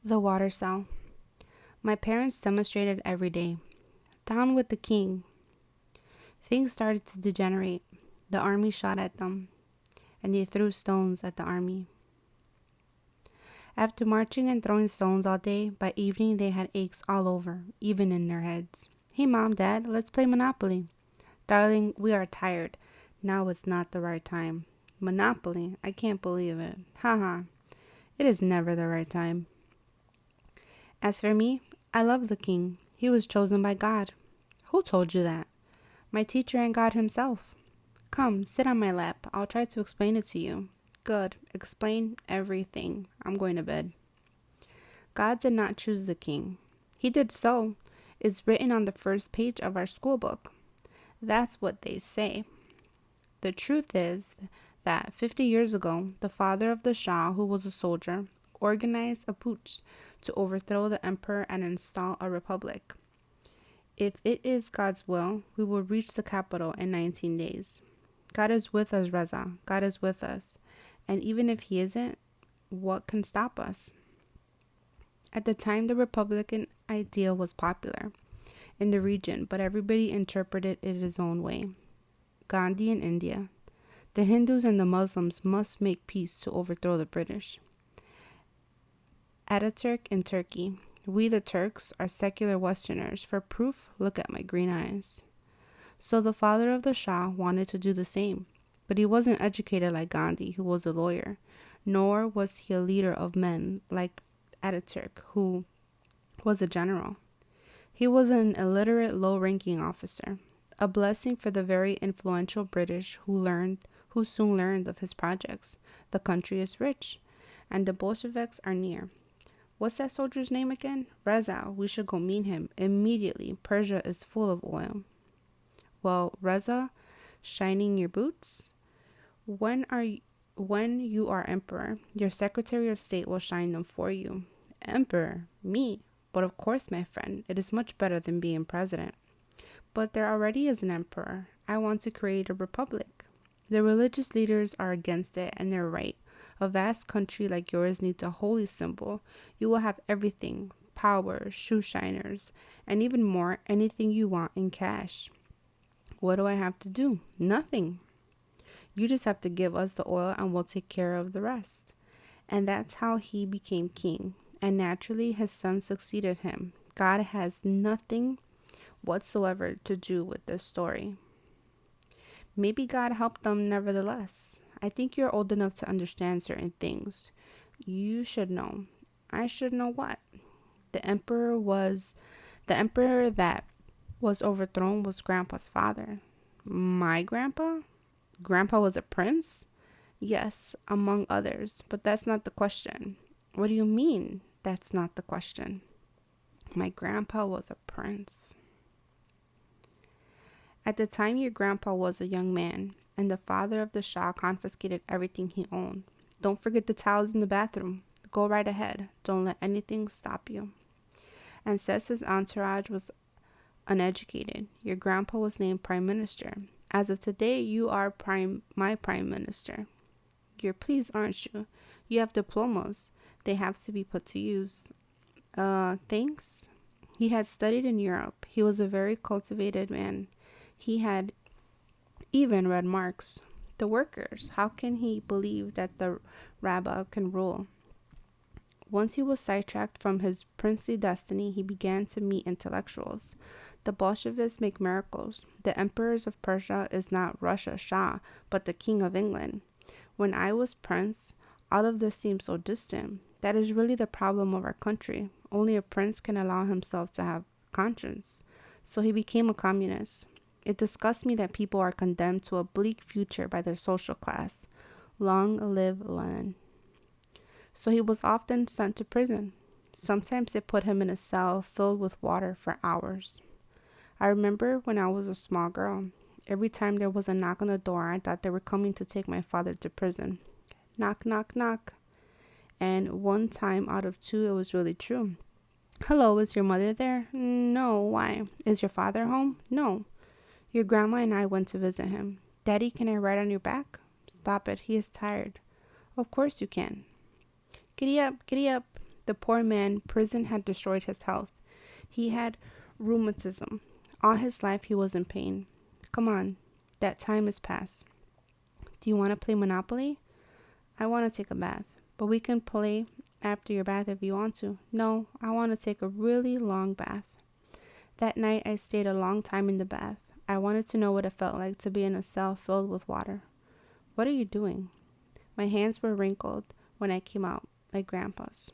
The water cell. My parents demonstrated every day. Down with the king. Things started to degenerate. The army shot at them, and they threw stones at the army. After marching and throwing stones all day, by evening they had aches all over, even in their heads. Hey mom, dad, let's play Monopoly. Darling, we are tired. Now is not the right time. Monopoly? I can't believe it. Haha. It is never the right time. As for me, I love the king. He was chosen by God. Who told you that? My teacher and God himself. Come, sit on my lap. I'll try to explain it to you. Good. Explain everything. I'm going to bed. God did not choose the king. He did so. It's written on the first page of our school book. That's what they say. The truth is that 50 years ago, the father of the Shah, who was a soldier, organized a putsch to overthrow the emperor and install a republic. If it is God's will, we will reach the capital in 19 days. God is with us, Reza. God is with us. And even if he isn't, what can stop us? At the time, the Republican idea was popular in the region, but everybody interpreted it his own way. Gandhi in India. The Hindus and the Muslims must make peace to overthrow the British. Ataturk in Turkey. We the Turks are secular Westerners. For proof, look at my green eyes. So the father of the Shah wanted to do the same, but he wasn't educated like Gandhi, who was a lawyer, nor was he a leader of men like Ataturk, who was a general. He was an illiterate, low-ranking officer, a blessing for the very influential British who soon learned of his projects. The country is rich, and the Bolsheviks are near. What's that soldier's name again? Reza. We should go meet him immediately. Persia is full of oil. Well, Reza, shining your boots? When you are emperor, your secretary of state will shine them for you. Emperor? Me? But of course, my friend, it is much better than being president. But there already is an emperor. I want to create a republic. The religious leaders are against it, and they're right. A vast country like yours needs a holy symbol. You will have everything: power, shoe shiners, and even more, anything you want in cash. What do I have to do? Nothing. You just have to give us the oil and we'll take care of the rest. And that's how he became king. And naturally, his son succeeded him. God has nothing whatsoever to do with this story. Maybe God helped them nevertheless. I think you're old enough to understand certain things. You should know. I should know what? The emperor that was overthrown was Grandpa's father. My grandpa? Grandpa was a prince? Yes, among others, but that's not the question. What do you mean, that's not the question? My grandpa was a prince. At the time, your grandpa was a young man, and the father of the Shah confiscated everything he owned. Don't forget the towels in the bathroom. Go right ahead. Don't let anything stop you. And says his entourage was uneducated. Your grandpa was named prime minister. As of today, you are my prime minister. You're pleased, aren't you? You have diplomas. They have to be put to use. Thanks. He had studied in Europe. He was a very cultivated man. He had even read Marx. The workers. How can he believe that the rabbi can rule? Once he was sidetracked from his princely destiny, he began to meet intellectuals. The Bolsheviks make miracles. The emperors of Persia is not Russia Shah, but the king of England. When I was prince, all of this seemed so distant. That is really the problem of our country. Only a prince can allow himself to have conscience. So he became a communist. It disgusts me that people are condemned to a bleak future by their social class. Long live Lenin. So he was often sent to prison. Sometimes they put him in a cell filled with water for hours. I remember when I was a small girl. Every time there was a knock on the door, I thought they were coming to take my father to prison. Knock, knock, knock. And one time out of two, it was really true. Hello, is your mother there? No, why? Is your father home? No. Your grandma and I went to visit him. Daddy, can I ride on your back? Stop it, he is tired. Of course you can. Giddy up, giddy up. The poor man, prison had destroyed his health. He had rheumatism. All his life he was in pain. Come on, that time is past. Do you want to play Monopoly? I want to take a bath, but we can play after your bath if you want to. No, I want to take a really long bath. That night I stayed a long time in the bath. I wanted to know what it felt like to be in a cell filled with water. What are you doing? My hands were wrinkled when I came out, like Grandpa's.